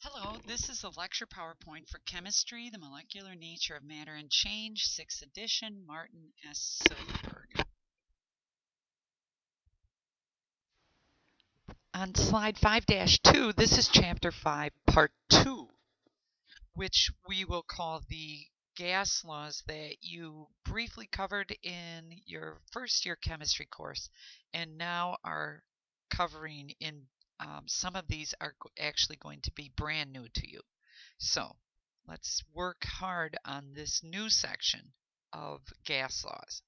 Hello, this is a lecture PowerPoint for Chemistry, the Molecular Nature of Matter and Change, 6th edition, Martin S. Silverberg. On slide 5-2, this is chapter 5, part 2, which we will call the gas laws that you briefly covered in your first year chemistry course and now are covering in some of these are actually going to be brand new to you. So let's work hard on this new section of gas laws.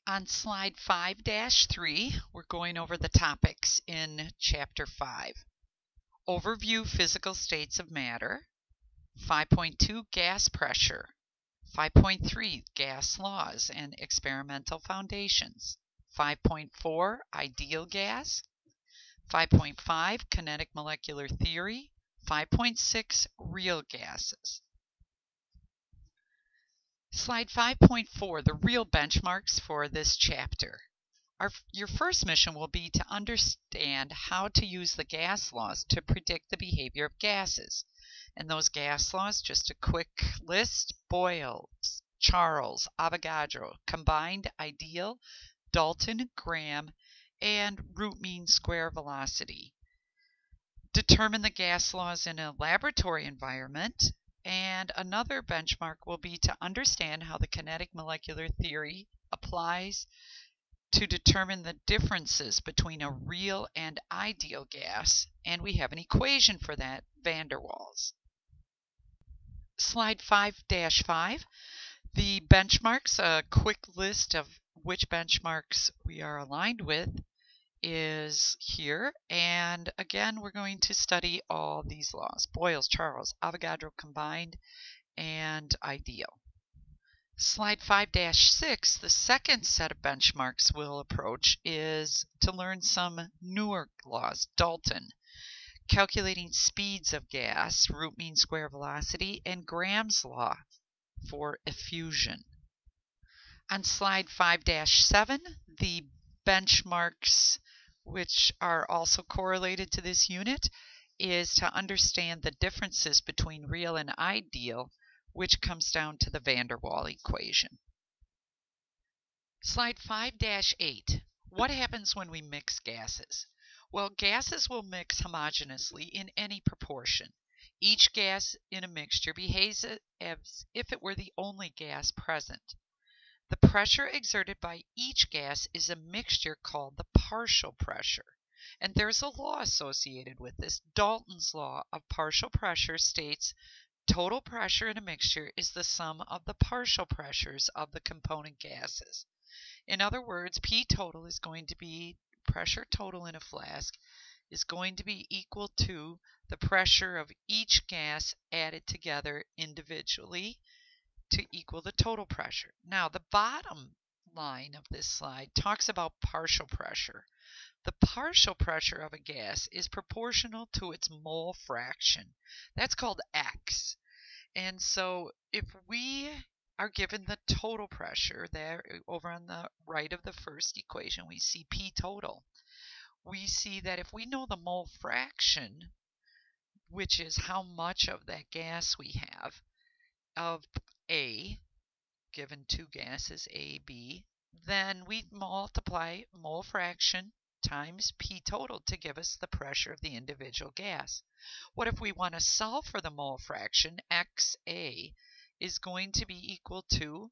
On slide 5-3, we're going over the topics in chapter 5. Overview physical states of matter. 5.2 gas pressure. 5.3 gas laws and experimental foundations. 5.4 ideal gas. 5.5 kinetic molecular theory. 5.6 real gases. Slide 5.4, the real benchmarks for this chapter. Your first mission will be to understand how to use the gas laws to predict the behavior of gases. And those gas laws, just a quick list: Boyle's, Charles, Avogadro, combined, ideal, Dalton, Graham, and root mean square velocity. Determine the gas laws in a laboratory environment. And another benchmark will be to understand how the kinetic molecular theory applies to determine the differences between a real and ideal gas. And we have an equation for that, van der Waals. Slide 5-5, the benchmarks, a quick list of which benchmarks we are aligned with is here, and again we're going to study all these laws: Boyle's, Charles, Avogadro, combined, and ideal. Slide 5-6, the second set of benchmarks we'll approach is to learn some newer laws: Dalton, calculating speeds of gas, root mean square velocity, and Graham's law for effusion. On slide 5-7, the benchmarks which are also correlated to this unit is to understand the differences between real and ideal, which comes down to the van der Waals equation. Slide 5-8, what happens when we mix gases? Well, gases will mix homogeneously in any proportion. Each gas in a mixture behaves as if it were the only gas present. The pressure exerted by each gas is a mixture called the partial pressure. And there's a law associated with this. Dalton's law of partial pressure states total pressure in a mixture is the sum of the partial pressures of the component gases. In other words, P total is going to be, pressure total in a flask is going to be equal to the pressure of each gas added together individually to equal the total pressure. Now, the bottom line of this slide talks about partial pressure. The partial pressure of a gas is proportional to its mole fraction. That's called X. And so if we are given the total pressure there over on the right of the first equation, we see P total. We see that if we know the mole fraction, which is how much of that gas we have, of A, given two gases, A, B, then we multiply mole fraction times P total to give us the pressure of the individual gas. What if we want to solve for the mole fraction? XA is going to be equal to,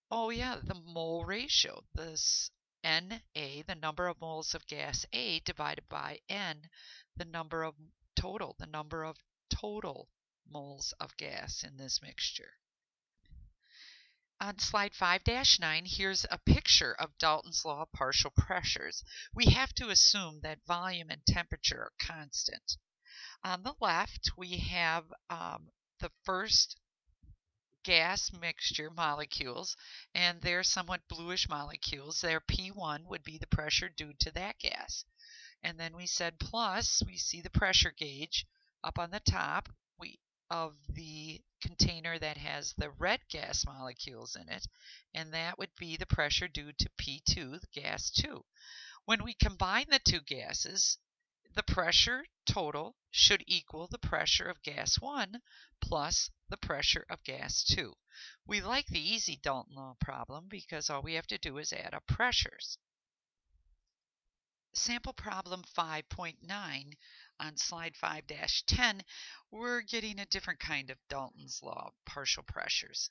the mole ratio. This NA, the number of moles of gas A, divided by N, the number of total moles of gas in this mixture. On slide 5-9, here's a picture of Dalton's law of partial pressures. We have to assume that volume and temperature are constant. On the left, we have the first gas mixture molecules, and they're somewhat bluish molecules. Their P1 would be the pressure due to that gas. And then we said plus, we see the pressure gauge up on the top of the container that has the red gas molecules in it, and that would be the pressure due to P2, the gas 2. When we combine the two gases, The pressure total should equal the pressure of gas 1 plus the pressure of gas 2. We like the easy Dalton law problem because all we have to do is add up pressures. Sample problem 5.9 on slide 5-10, we're getting a different kind of Dalton's law, partial pressures.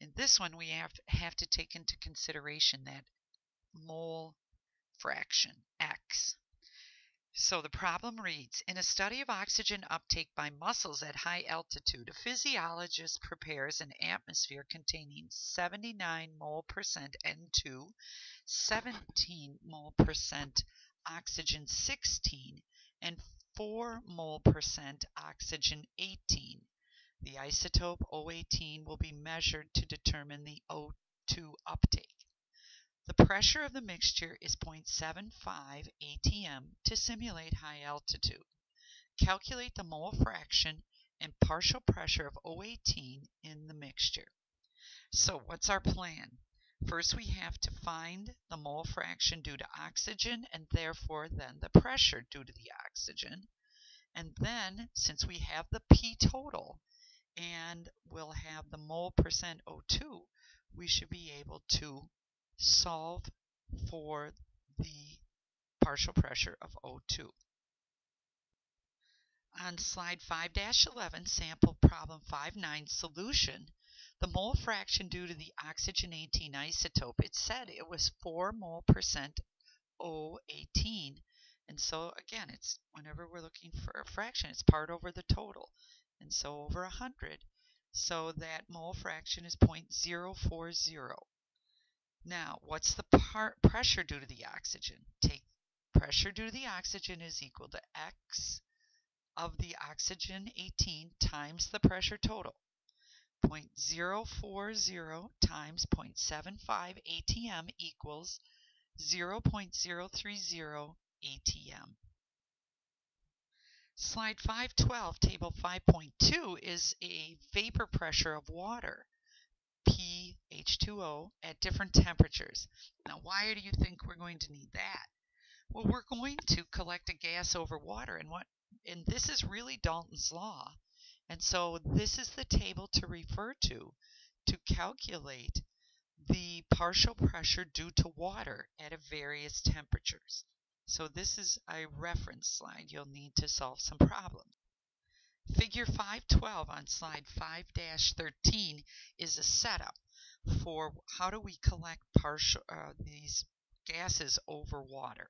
In this one, we have to take into consideration that mole fraction, X. So the problem reads, in a study of oxygen uptake by muscles at high altitude, a physiologist prepares an atmosphere containing 79 mole percent N2, 17 mole percent oxygen 16, and 4 mole percent oxygen 18. The isotope O18 will be measured to determine the O2 uptake. The pressure of the mixture is 0.75 atm to simulate high altitude. Calculate the mole fraction and partial pressure of O18 in the mixture. So what's our plan? First we have to find the mole fraction due to oxygen and therefore then the pressure due to the oxygen. And then since we have the P total and we'll have the mole percent O2, we should be able to solve for the partial pressure of O2. On slide 5-11, sample problem 5.9 solution, the mole fraction due to the oxygen 18 isotope, it said it was 4 mole percent O18. And so again, it's whenever we're looking for a fraction, it's part over the total. And so over 100. So that mole fraction is 0.040. Now, what's the pressure due to the oxygen? Take pressure due to the oxygen is equal to X of the oxygen 18 times the pressure total. 0.040 times 0.75 atm equals 0.030 atm. Slide 5.12, table 5.2 is a vapor pressure of water, Ch2O, at different temperatures. Now, why do you think we're going to need that? Well, we're going to collect a gas over water, and this is really Dalton's law. And so this is the table to refer to calculate the partial pressure due to water at various temperatures. So this is a reference slide. You'll need to solve some problems. Figure 5.12 on slide 5-13 is a setup for how do we collect these gases over water.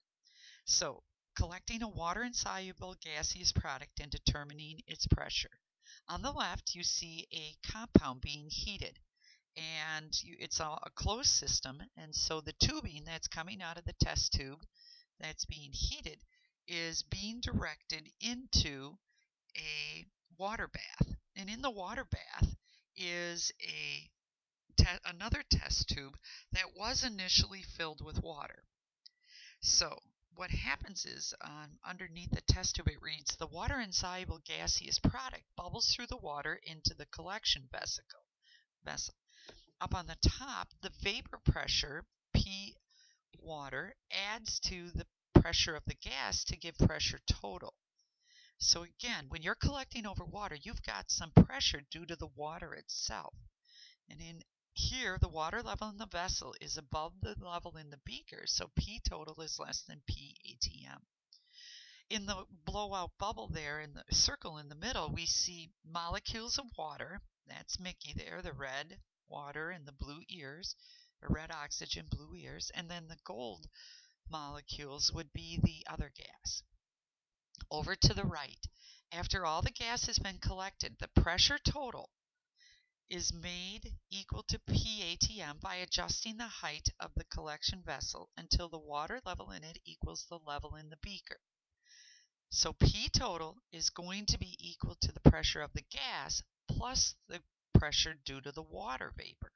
So collecting a water-insoluble gaseous product and determining its pressure. On the left, you see a compound being heated, and it's a closed system, and so the tubing that's coming out of the test tube that's being heated is being directed into a water bath. And in the water bath is another test tube that was initially filled with water. So what happens is underneath the test tube it reads, the water-insoluble gaseous product bubbles through the water into the collection vessel. Up on the top, the vapor pressure, P water, adds to the pressure of the gas to give pressure total. So again, when you're collecting over water, you've got some pressure due to the water itself. And in here, the water level in the vessel is above the level in the beaker, so P total is less than P atm. In the blowout bubble there, in the circle in the middle, we see molecules of water. That's Mickey there, the red water and the blue ears, or red oxygen, blue ears, and then the gold molecules would be the other gas. Over to the right, after all the gas has been collected, the pressure total is made equal to P atm by adjusting the height of the collection vessel until the water level in it equals the level in the beaker. So P total is going to be equal to the pressure of the gas plus the pressure due to the water vapor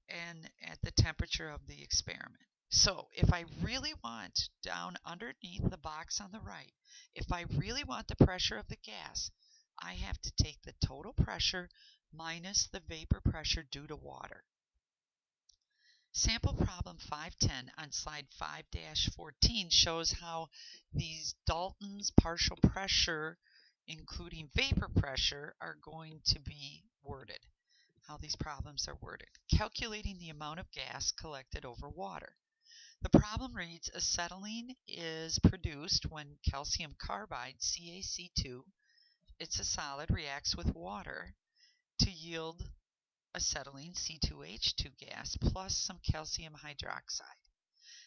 and at the temperature of the experiment. So if I really want, down underneath the box on the right, if I really want the pressure of the gas, I have to take the total pressure minus the vapor pressure due to water. Sample problem 510 on slide 5-14 shows how these Dalton's partial pressure, including vapor pressure, are going to be worded. How these problems are worded. Calculating the amount of gas collected over water. The problem reads, acetylene is produced when calcium carbide, CaC2, it's a solid, reacts with water to yield acetylene, C2H2 gas, plus some calcium hydroxide.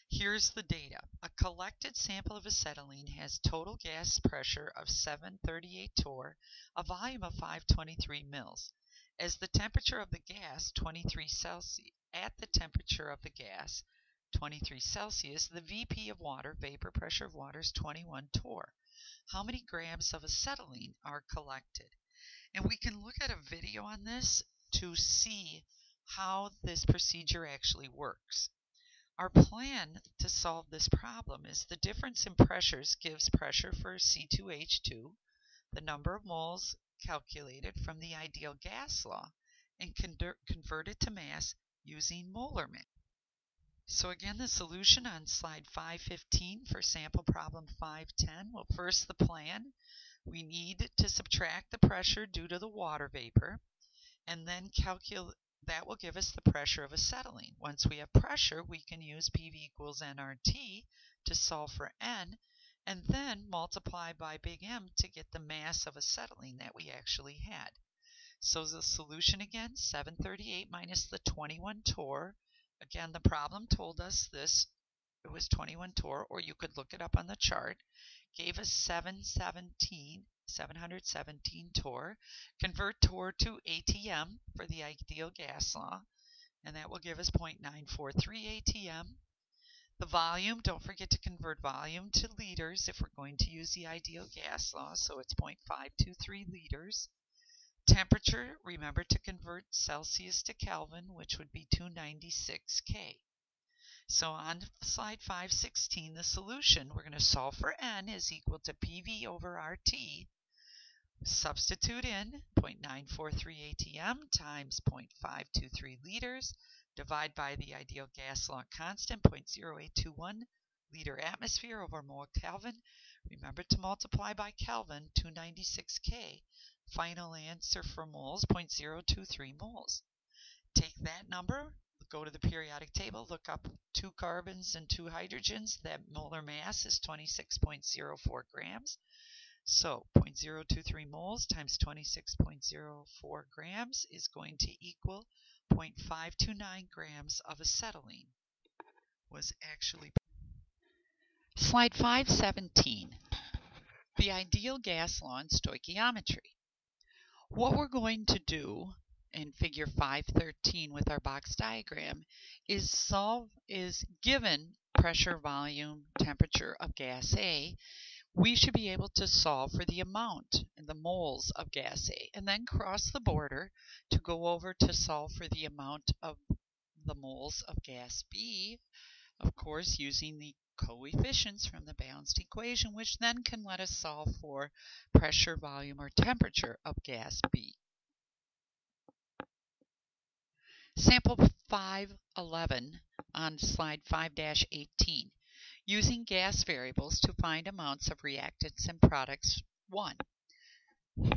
Here's the data. A collected sample of acetylene has total gas pressure of 738 torr, a volume of 523 mils. As the temperature of the gas, 23 Celsius, at the temperature of the gas, 23 Celsius, the VP of water, vapor pressure of water, is 21 torr. How many grams of acetylene are collected? And we can look at a video on this to see how this procedure actually works. Our plan to solve this problem is the difference in pressures gives pressure for C2H2, the number of moles calculated from the ideal gas law, and convert it to mass using molar mass. So again, the solution on slide 515 for sample problem 510. Well, first the plan. We need to subtract the pressure due to the water vapor, and then calculate. That will give us the pressure of acetylene. Once we have pressure, we can use PV equals nRT to solve for N, and then multiply by big M to get the mass of acetylene that we actually had. So the solution again, 738 minus the 21 torr. Again, the problem told us this, it was 21 torr, or you could look it up on the chart, gave us 717 torr. Convert torr to ATM for the ideal gas law, and that will give us 0.943 ATM. The volume, don't forget to convert volume to liters if we're going to use the ideal gas law, so it's 0.523 liters. Temperature, remember to convert Celsius to Kelvin, which would be 296 K. So on slide 516, the solution, we're going to solve for N is equal to PV over RT. Substitute in 0.943 ATM times 0.523 liters, divide by the ideal gas law constant, 0.0821 liter atmosphere over mole Kelvin. Remember to multiply by Kelvin, 296 K. Final answer for moles, 0.023 moles. Take that number, go to the periodic table, look up 2 carbons and 2 hydrogens. That molar mass is 26.04 grams. So 0.023 moles times 26.04 grams is going to equal 0.529 grams of acetylene. Was actually slide 517. The ideal gas law and stoichiometry. What we're going to do in figure 513 with our box diagram is given pressure, volume, temperature of gas A, we should be able to solve for the amount in the moles of gas A, and then cross the border to go over to solve for the amount of the moles of gas B, of course using the coefficients from the balanced equation, which then can let us solve for pressure, volume, or temperature of gas B. Sample 511 on slide 5-18. Using gas variables to find amounts of reactants and products 1.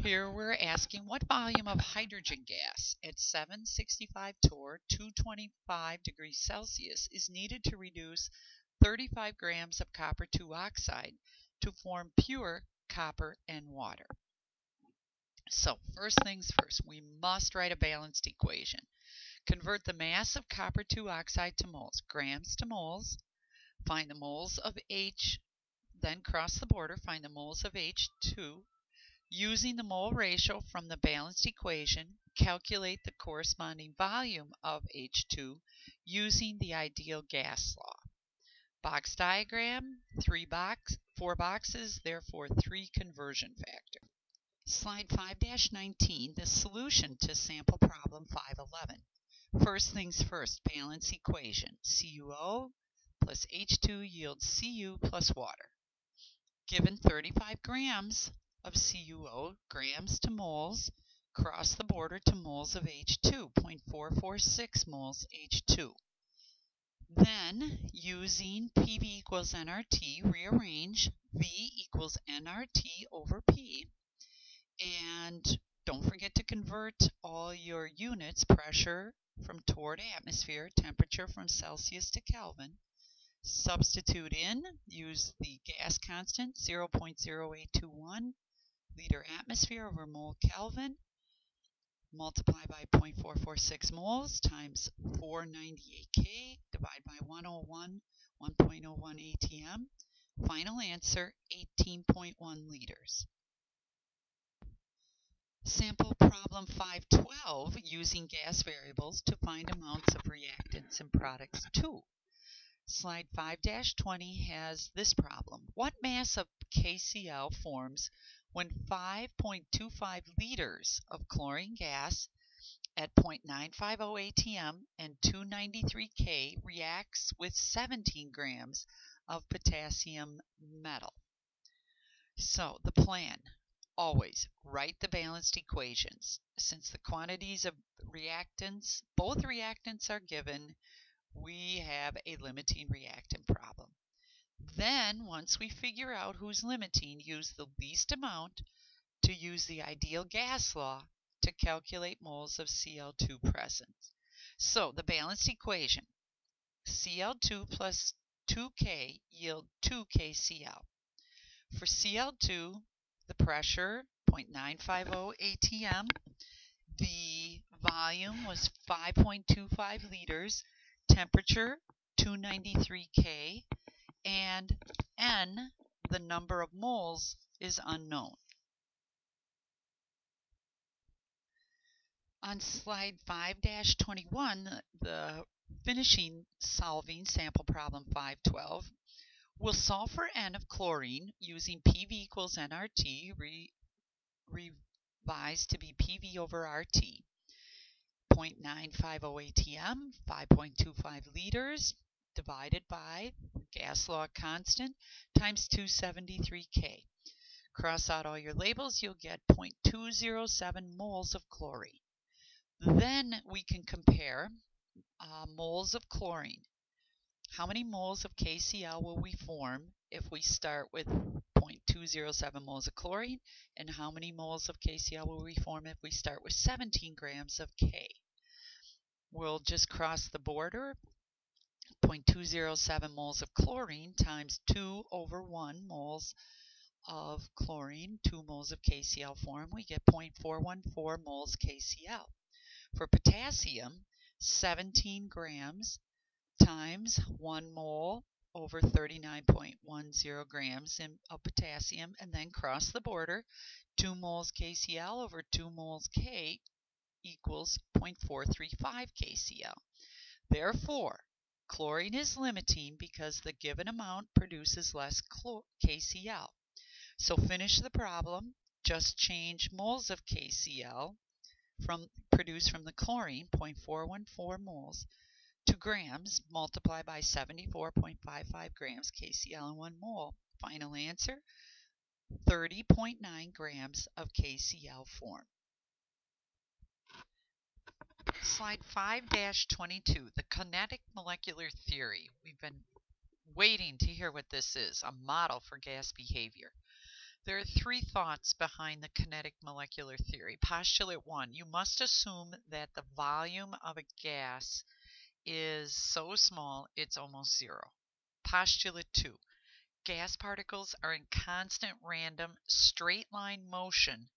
Here we're asking what volume of hydrogen gas at 765 torr, 225 degrees Celsius is needed to reduce 35 grams of copper 2 oxide to form pure copper and water. So first things first, we must write a balanced equation. Convert the mass of copper 2 oxide to moles, grams to moles. Find the moles of H, then cross the border, find the moles of H2. Using the mole ratio from the balanced equation, calculate the corresponding volume of H2 using the ideal gas law. Box diagram, 4 boxes, therefore 3 conversion factor. Slide 5-19, the solution to sample problem 511. First things first, balance equation. CuO plus H2 yields Cu plus water. Given 35 grams of CuO, grams to moles, cross the border to moles of H2, 0.446 moles H2. Then, using PV equals nRT, rearrange V equals nRT over P. And don't forget to convert all your units, pressure from toward atmosphere, temperature from Celsius to Kelvin. Substitute in, use the gas constant, 0.0821 liter atmosphere over mole Kelvin. Multiply by 0.446 moles times 498 K, divide by 101, 1.01 ATM. Final answer, 18.1 liters. Sample problem 512, using gas variables to find amounts of reactants and products 2. Slide 5-20 has this problem. What mass of KCl forms when 5.25 liters of chlorine gas at 0.950 atm and 293 K reacts with 17 grams of potassium metal? So the plan, always write the balanced equations. Since the quantities of reactants, both reactants are given, we have a limiting reactant problem. Then, once we figure out who's limiting, use the least amount to use the ideal gas law to calculate moles of Cl2 present. So, the balanced equation, Cl2 plus 2K yield 2 KCl. For Cl2, the pressure, 0.950 atm, the volume was 5.25 liters, temperature 293 K, and N, the number of moles, is unknown. On slide 5-21, the finishing solving sample problem 512, we'll solve for N of chlorine using PV equals nRT, revised to be PV over RT. 0.950 atm, 5.25 liters, divided by gas law constant times 273 K. Cross out all your labels, you'll get 0.207 moles of chlorine. Then we can compare moles of chlorine. How many moles of KCl will we form if we start with 0.207 moles of chlorine? And how many moles of KCl will we form if we start with 17 grams of K? We'll just cross the border. 0.207 moles of chlorine times 2 over 1 moles of chlorine, 2 moles of KCl form, we get 0.414 moles KCl. For potassium, 17 grams times 1 mole over 39.10 grams of potassium, and then cross the border, 2 moles KCl over 2 moles K equals 0.435 KCl. Therefore, chlorine is limiting because the given amount produces less KCl. So finish the problem, just change moles of KCl produced from the chlorine, 0.414 moles, to grams, multiply by 74.55 grams KCl in 1 mole. Final answer, 30.9 grams of KCl form. Slide 5-22, the kinetic molecular theory. We've been waiting to hear what this is, a model for gas behavior. There are 3 thoughts behind the kinetic molecular theory. Postulate 1, you must assume that the volume of a gas is so small it's almost zero. Postulate 2, gas particles are in constant random straight line motion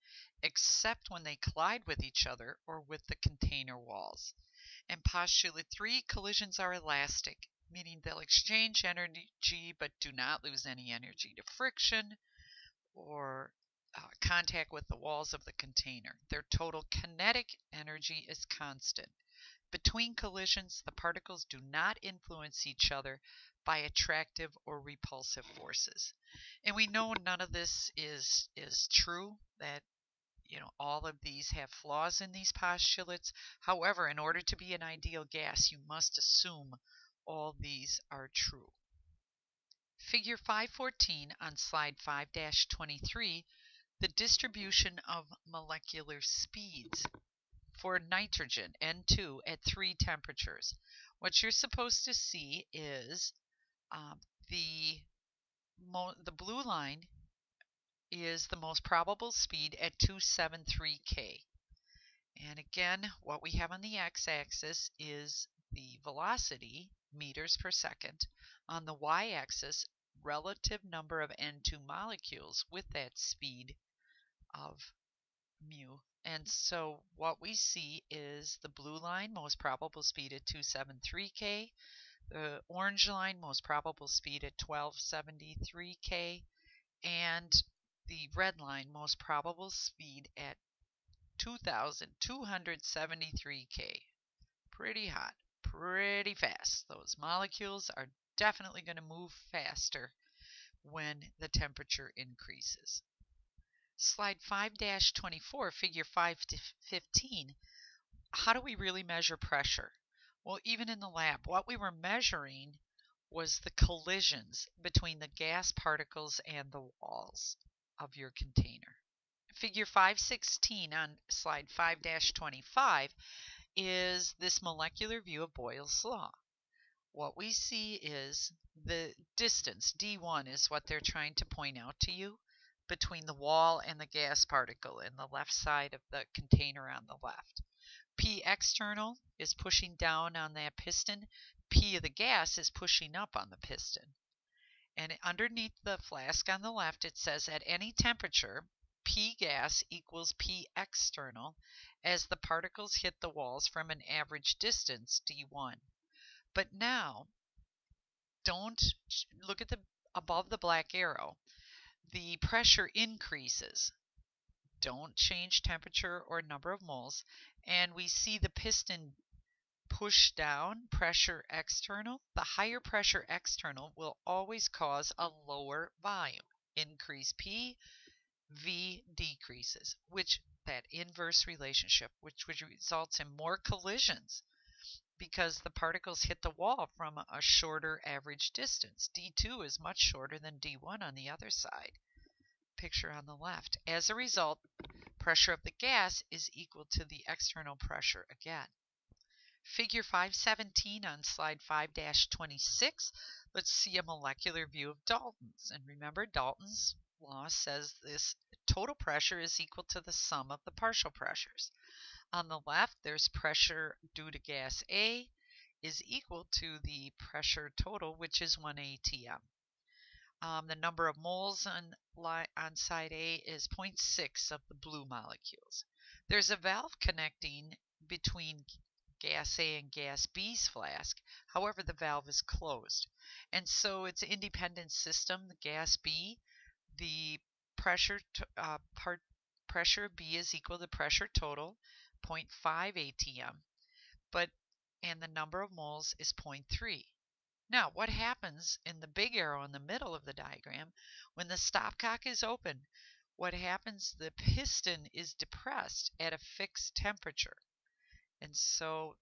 except when they collide with each other or with the container walls. And postulate 3, collisions are elastic, meaning they'll exchange energy but do not lose any energy to friction or contact with the walls of the container. Their total kinetic energy is constant. Between collisions, the particles do not influence each other by attractive or repulsive forces. And we know none of this is true, that all of these have flaws in these postulates. However, in order to be an ideal gas, you must assume all these are true. Figure 514 on slide 5-23, the distribution of molecular speeds. for nitrogen, N2, at 3 temperatures. What you're supposed to see is the blue line is the most probable speed at 273 K. And again, what we have on the x-axis is the velocity, meters per second. On the y-axis, relative number of N2 molecules with that speed of mu. And so what we see is the blue line, most probable speed at 273 K. The orange line, most probable speed at 1273 K. And the red line, most probable speed at 2,273 K. Pretty hot, pretty fast. Those molecules are definitely going to move faster when the temperature increases. Slide 5-24, figure 5-15. How do we really measure pressure? Well, even in the lab, what we were measuring was the collisions between the gas particles and the walls of your container. Figure 516 on slide 5-25 is this molecular view of Boyle's law. What we see is the distance, d1, is what they're trying to point out to you, between the wall and the gas particle in the left side of the container on the left. P external is pushing down on that piston. P of the gas is pushing up on the piston. And underneath the flask on the left, it says at any temperature, P gas equals P external as the particles hit the walls from an average distance, d1. But now, don't look at the above the black arrow. The pressure increases. Don't change temperature or number of moles. And we see the piston push down, pressure external. The higher pressure external will always cause a lower volume. Increase P, V decreases, which that inverse relationship, which results in more collisions because the particles hit the wall from a shorter average distance. D2 is much shorter than D1 on the other side. Picture on the left. As a result, pressure of the gas is equal to the external pressure again. Figure 517 on slide 5-26, let's see a molecular view of Dalton's. And remember, Dalton's law says this total pressure is equal to the sum of the partial pressures. On the left, there's pressure due to gas A is equal to the pressure total, which is 1 atm. The number of moles on side A is 0.6 of the blue molecules. There's a valve connecting between gas A and gas B's flask. However, the valve is closed. And so it's an independent system. The gas B, the pressure B is equal to pressure total, 0.5 atm, and the number of moles is 0.3. Now, what happens in the big arrow in the middle of the diagram, when the stopcock is open, what happens, the piston is depressed at a fixed temperature. And so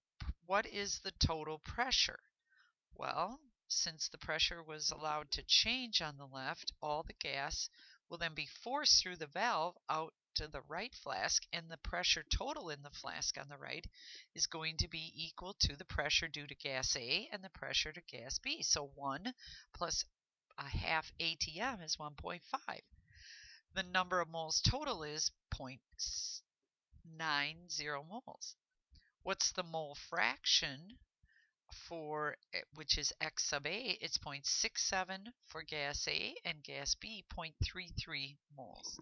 what is the total pressure? Well, since the pressure was allowed to change on the left, all the gas will then be forced through the valve out to the right flask, and the pressure total in the flask on the right is going to be equal to the pressure due to gas A and the pressure to gas B. So 1 plus a half atm is 1.5. The number of moles total is 0.90 moles. What's the mole fraction for, which is X sub A? It's 0.67 for gas A and gas B, 0.33 moles.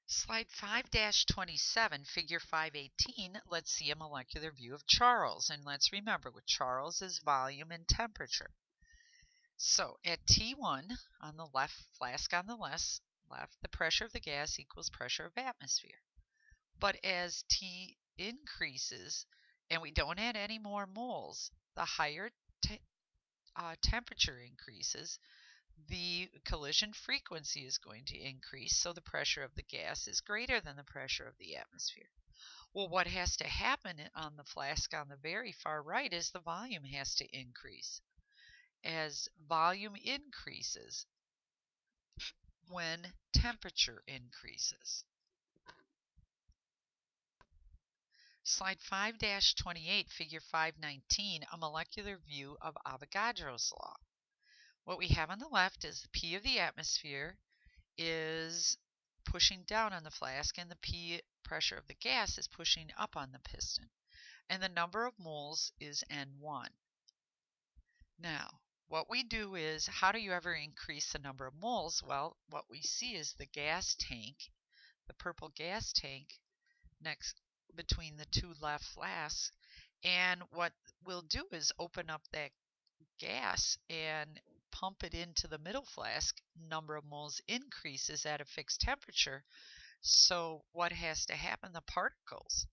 Slide 5-27, figure 518, let's see a molecular view of Charles. And let's remember, with Charles is volume and temperature. So at T1 on the left, flask on the left, the pressure of the gas equals pressure of atmosphere. But as T increases and we don't add any more moles, the higher temperature increases, the collision frequency is going to increase, so the pressure of the gas is greater than the pressure of the atmosphere. Well, what has to happen on the flask on the very far right is the volume has to increase. As volume increases when temperature increases. Slide 5-28, figure 519, a molecular view of Avogadro's law. What we have on the left is the P of the atmosphere is pushing down on the flask, and the P pressure of the gas is pushing up on the piston. And the number of moles is N1. Now, what we do is, how do you ever increase the number of moles? Well, what we see is the gas tank, the purple gas tank, next between the two left flasks, and what we'll do is open up that gas and pump it into the middle flask. Number of moles increases at a fixed temperature. So what has to happen? The particles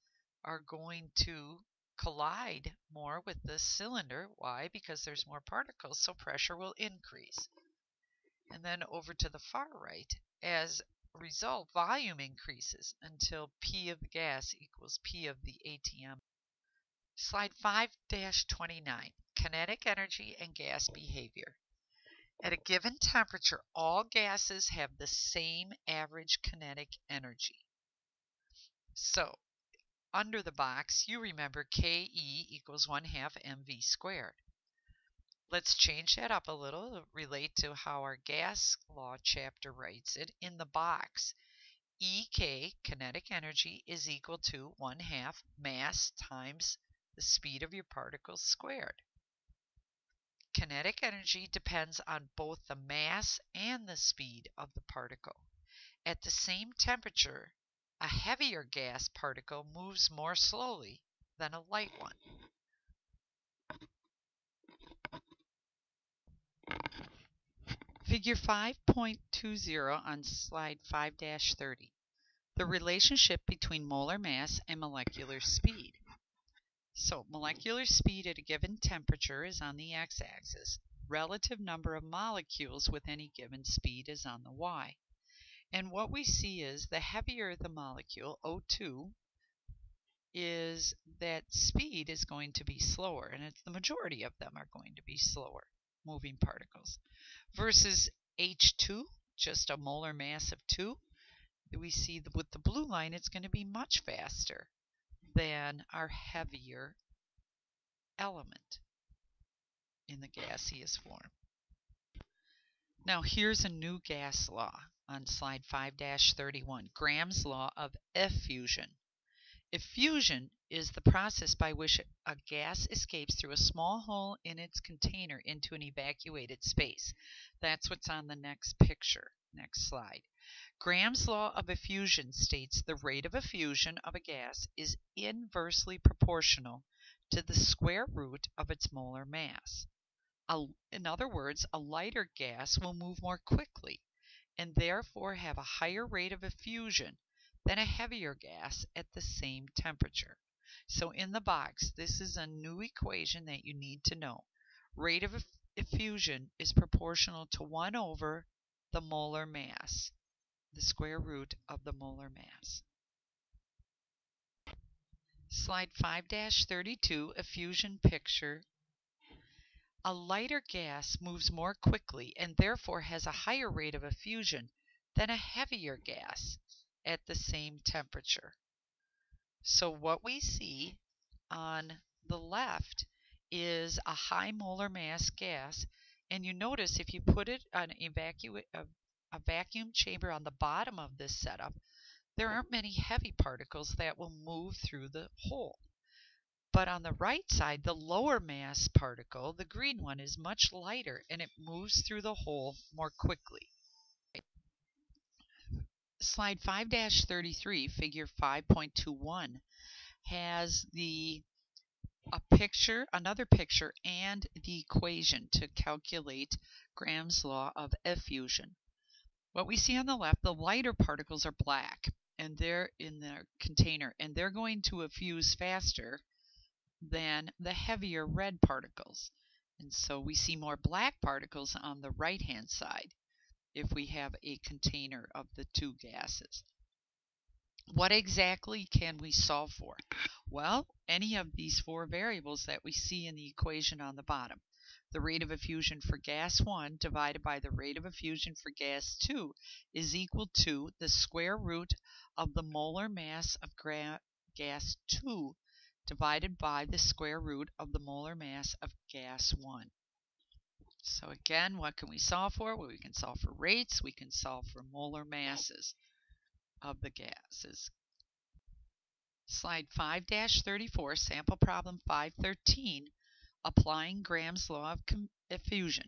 are going to collide more with the cylinder. Why? Because there's more particles, so pressure will increase. And then over to the far right, as a result, volume increases until P of the gas equals P of the ATM. Slide 5-29, kinetic energy and gas behavior. At a given temperature, all gases have the same average kinetic energy. So, under the box, you remember Ke equals 1/2 mv squared. Let's change that up a little to relate to how our gas law chapter writes it. In the box, Ek, kinetic energy, is equal to 1/2 mass times the speed of your particles squared. Kinetic energy depends on both the mass and the speed of the particle. At the same temperature, a heavier gas particle moves more slowly than a light one. Figure 5.20 on slide 5-30. The relationship between molar mass and molecular speed. So, molecular speed at a given temperature is on the x-axis. Relative number of molecules with any given speed is on the y. And what we see is the heavier the molecule, O2, is that speed is going to be slower, and the majority of them are going to be slower moving particles. Versus H2, just a molar mass of 2, we see with the blue line it's going to be much faster than our heavier element in the gaseous form. Now here's a new gas law on slide 5-31, Graham's law of effusion. Effusion is the process by which a gas escapes through a small hole in its container into an evacuated space. That's what's on the next picture, next slide. Graham's law of effusion states the rate of effusion of a gas is inversely proportional to the square root of its molar mass. In other words, a lighter gas will move more quickly and therefore have a higher rate of effusion than a heavier gas at the same temperature. So in the box, this is a new equation that you need to know. Rate of effusion is proportional to 1 over the molar mass, the square root of the molar mass. Slide 5-32, effusion picture. A lighter gas moves more quickly and therefore has a higher rate of effusion than a heavier gas at the same temperature. So what we see on the left is a high molar mass gas, and you notice if you put it on a vacuum chamber on the bottom of this setup, there aren't many heavy particles that will move through the hole. But on the right side, the lower mass particle, the green one, is much lighter and it moves through the hole more quickly. Slide 5-33, figure 5.21, has another picture and the equation to calculate Graham's law of effusion. What we see on the left, the lighter particles are black and they're in their container, and they're going to effuse faster than the heavier red particles. And so we see more black particles on the right hand side if we have a container of the two gases. What exactly can we solve for? Well, any of these 4 variables that we see in the equation on the bottom. The rate of effusion for gas 1 divided by the rate of effusion for gas 2 is equal to the square root of the molar mass of gas 2 divided by the square root of the molar mass of gas 1. So again, what can we solve for? Well, we can solve for rates. We can solve for molar masses of the gases. Slide 5-34, sample problem 513, applying Graham's law of diffusion.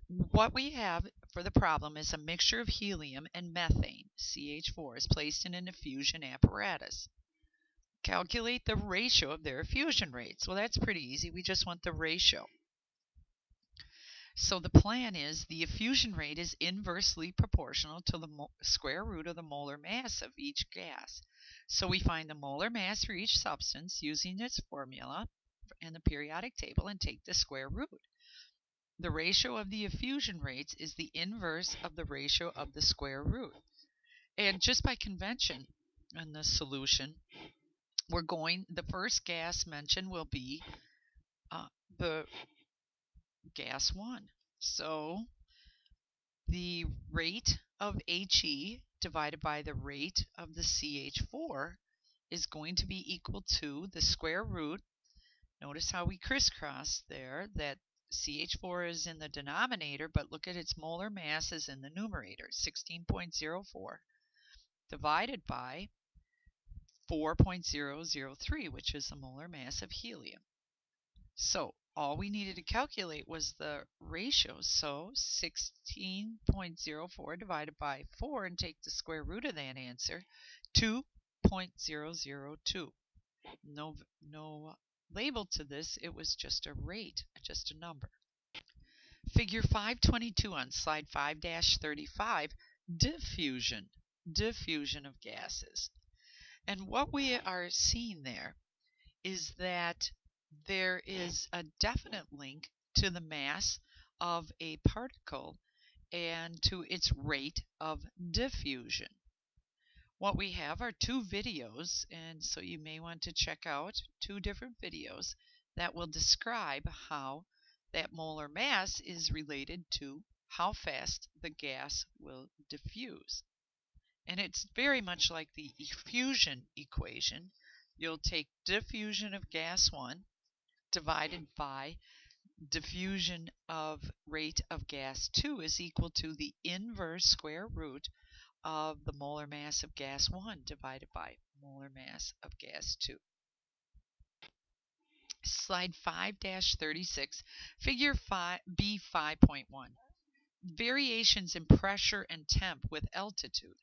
What we have for the problem is a mixture of helium and methane, ch04, is placed in an diffusion apparatus. Calculate the ratio of their diffusion rates. Well, that's pretty easy. We just want the ratio. So the plan is the diffusion rate is inversely proportional to the square root of the molar mass of each gas. So we find the molar mass for each substance using its formula in the periodic table and take the square root. The ratio of the diffusion rates is the inverse of the ratio of the square root. And just by convention in the solution, the first gas mentioned will be the gas 1. So the rate of He divided by the rate of the CH4 is going to be equal to the square root. Notice how we crisscross there, that CH4 is in the denominator, but look at its molar mass is in the numerator, 16.04, divided by 4.003, which is the molar mass of helium. So all we needed to calculate was the ratio. So 16.04 divided by 4 and take the square root of that answer, 2.002. No label to this, it was just a rate, just a number. Figure 522 on slide 5-35, diffusion of gases. And what we are seeing there is that there is a definite link to the mass of a particle and to its rate of diffusion. What we have are two videos, and so you may want to check out two different videos that will describe how that molar mass is related to how fast the gas will diffuse. And it's very much like the diffusion equation. You'll take diffusion of gas 1 divided by diffusion of rate of gas 2 is equal to the inverse square root of the molar mass of gas 1 divided by molar mass of gas 2. Slide 5-36, figure B5.1. Variations in pressure and temp with altitude.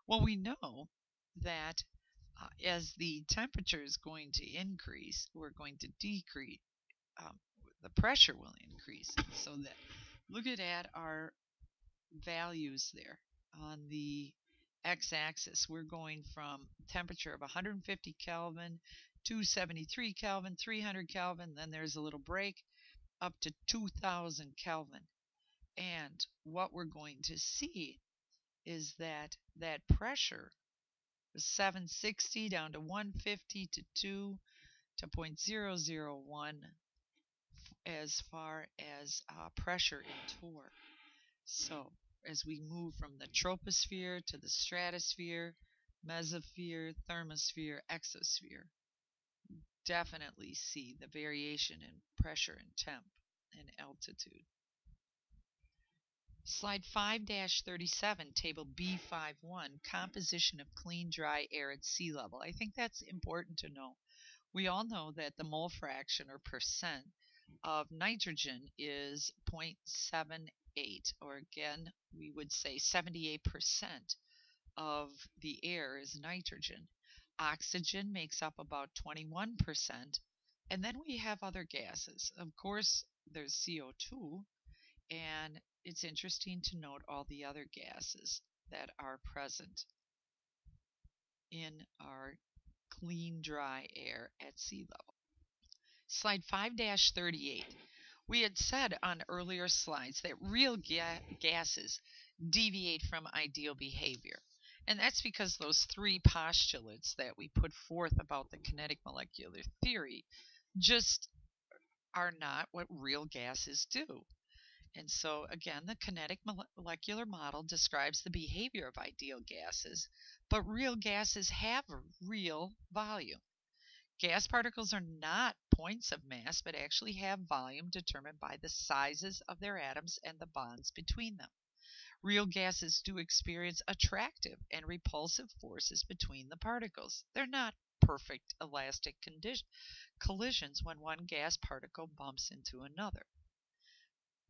Well, we know that as the temperature is going to increase, we're going to decrease. The pressure will increase. So that, look at our values there. On the x-axis, we're going from temperature of 150 Kelvin, 273 Kelvin, 300 Kelvin, then there's a little break, up to 2000 Kelvin. And what we're going to see is that pressure was 760 down to 150 to 2 to 0.001 as far as pressure in torr. So as we move from the troposphere to the stratosphere, mesosphere, thermosphere, exosphere, definitely see the variation in pressure and temp and altitude. Slide 5-37, table B51, composition of clean, dry air at sea level. I think that's important to know. We all know that the mole fraction or percent of nitrogen is 0.78, or again, we would say 78% of the air is nitrogen. Oxygen makes up about 21%, and then we have other gases. Of course, there's CO2, and it's interesting to note all the other gases that are present in our clean, dry air at sea level. Slide 5-38. We had said on earlier slides that real gases deviate from ideal behavior. And that's because those three postulates that we put forth about the kinetic molecular theory just are not what real gases do. And so, again, the kinetic molecular model describes the behavior of ideal gases, but real gases have a real volume. Gas particles are not points of mass, but actually have volume determined by the sizes of their atoms and the bonds between them. Real gases do experience attractive and repulsive forces between the particles. They're not perfect elastic collisions when one gas particle bumps into another.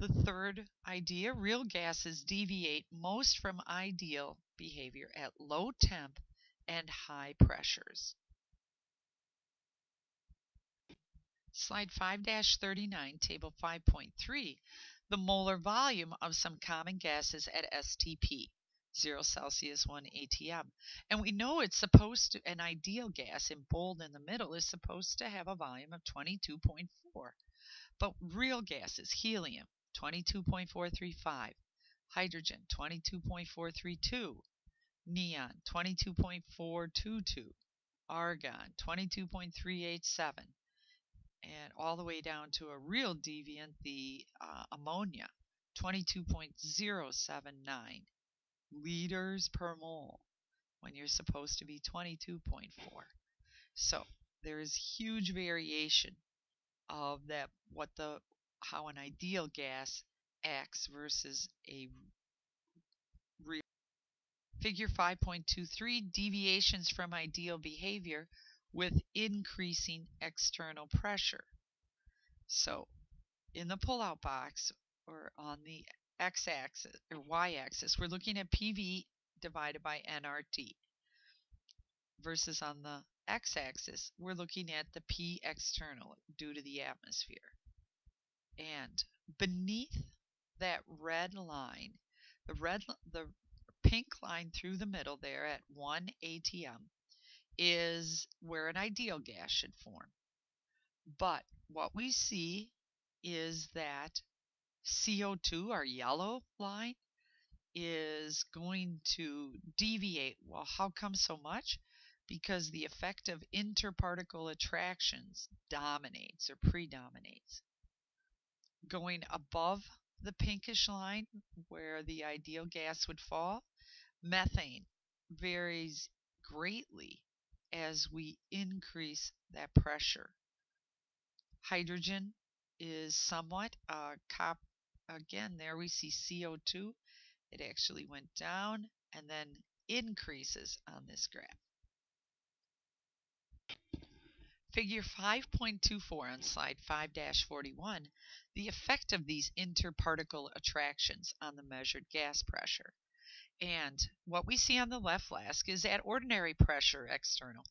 The third idea, real gases deviate most from ideal behavior at low temp and high pressures. Slide 5-39, Table 5.3, the molar volume of some common gases at STP, 0 Celsius, 1 atm. And we know it's supposed to, an ideal gas in bold in the middle is supposed to have a volume of 22.4. But real gases, helium, 22.435, hydrogen, 22.432, neon, 22.422, argon, 22.387, and all the way down to a real deviant, the ammonia, 22.079 liters per mole, when you're supposed to be 22.4. So there is huge variation of that, how an ideal gas acts versus a real. Figure 5.23, deviations from ideal behavior with increasing external pressure. So in the pullout box, or on the x-axis or y-axis, we're looking at PV divided by nRT, versus on the x-axis, we're looking at the P external due to the atmosphere. And beneath that red line, the pink line through the middle there at 1 atm is where an ideal gas should form. But what we see is that CO2, our yellow line, is going to deviate. Well, how come so much? Because the effect of interparticle attractions dominates or predominates. Going above the pinkish line where the ideal gas would fall, methane varies greatly as we increase that pressure. Hydrogen is somewhat again, there we see CO2. It actually went down and then increases on this graph. Figure 5.24 on slide 5-41, the effect of these interparticle attractions on the measured gas pressure. And what we see on the left flask is at ordinary pressure external.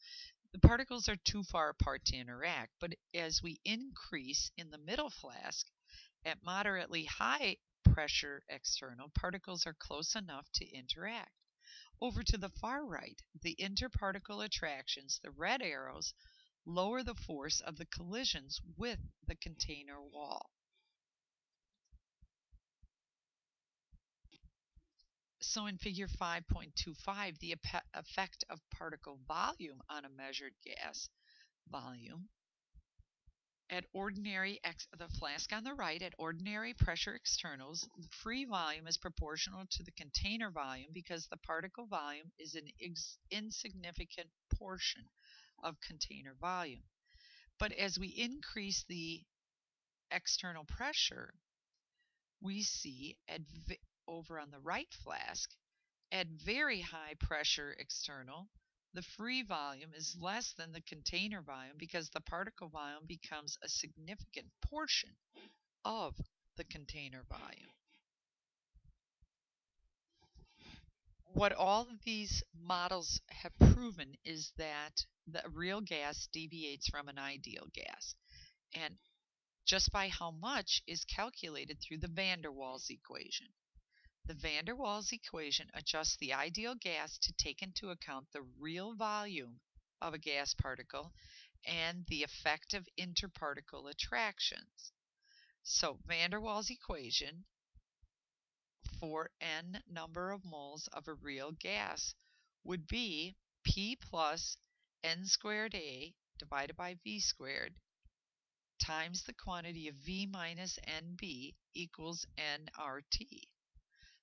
The particles are too far apart to interact, but as we increase in the middle flask, at moderately high pressure external, particles are close enough to interact. Over to the far right, the interparticle attractions, the red arrows, lower the force of the collisions with the container wall. So in figure 5.25, the effect of particle volume on a measured gas volume. At ordinary, the flask on the right, at ordinary pressure externals, the free volume is proportional to the container volume because the particle volume is an insignificant portion of container volume. But as we increase the external pressure, we see over on the right flask, at very high pressure external, the free volume is less than the container volume because the particle volume becomes a significant portion of the container volume. What all of these models have proven is that the real gas deviates from an ideal gas, and just by how much is calculated through the van der Waals equation. The van der Waals equation adjusts the ideal gas to take into account the real volume of a gas particle and the effect of interparticle attractions. So van der Waals equation for n number of moles of a real gas would be P plus n squared A divided by V squared times the quantity of V minus NB equals nRT.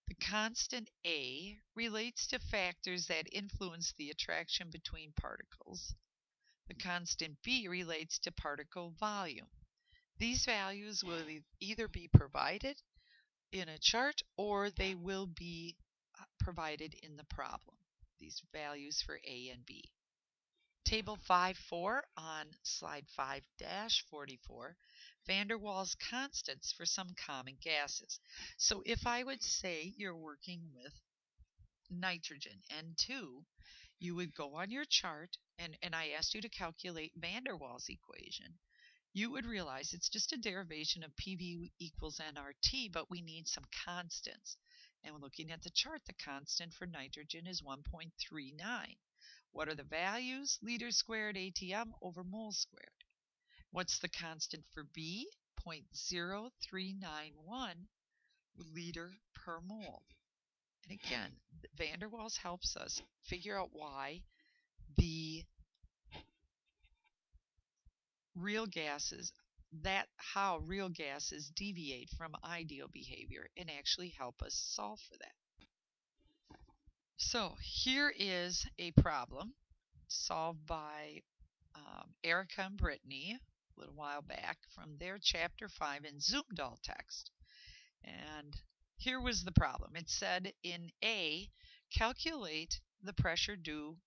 The constant A relates to factors that influence the attraction between particles. The constant B relates to particle volume. These values will either be provided in a chart or they will be provided in the problem. These values for A and B. Table 5.4 on slide 5-44, van der Waals constants for some common gases. So if I would say you're working with nitrogen, N2, you would go on your chart, and I asked you to calculate van der Waals equation. You would realize it's just a derivation of PV equals nRT, but we need some constants. And looking at the chart, the constant for nitrogen is 1.39. What are the values? Liters squared ATM over moles squared. What's the constant for B? 0.0391 liter per mole. And again, van der Waals helps us figure out why the real gases, how real gases deviate from ideal behavior and actually help us solve for that. So here is a problem solved by Erica and Brittany a little while back from their chapter 5 in Zumdahl text. And here was the problem. It said in A, calculate the pressure due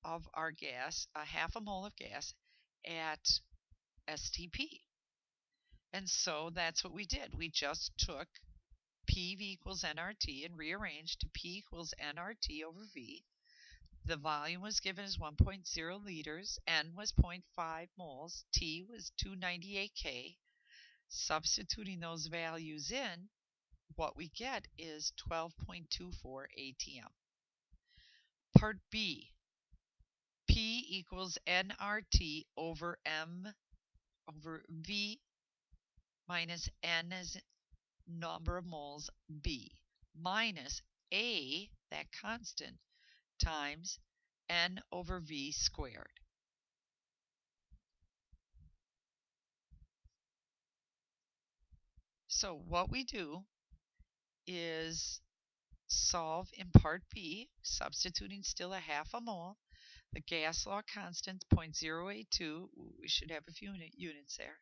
of our gas, a half a mole of gas, at STP. And so that's what we did. We just took PV equals nRT and rearranged to P equals nRT over V. The volume was given as 1.0 liters, N was 0.5 moles, T was 298 K. Substituting those values in, what we get is 12.24 ATM. Part B, P equals nRT over M over V minus N as number of moles B minus A, that constant, times N over V squared. So what we do is solve in part B, substituting still a half a mole. The gas law constant 0.082, we should have a few units there,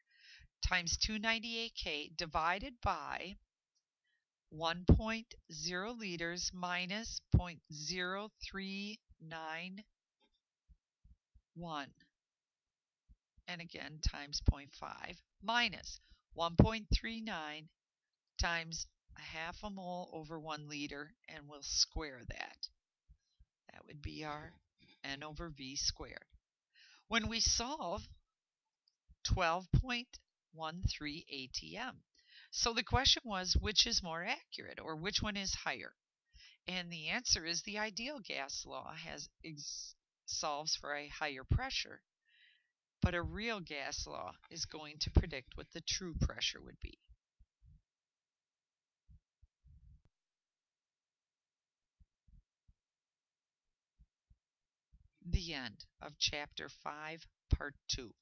times 298 K divided by 1.0 liters minus 0.0391, and again times 0.5 minus 1.39 times a half a mole over 1 liter, and we'll square that. That would be our N over V squared. When we solve, 12.13 ATM. So the question was, which is more accurate, or which one is higher? And the answer is the ideal gas law solves for a higher pressure, but a real gas law is going to predict what the true pressure would be. The end of Chapter 5, Part 2.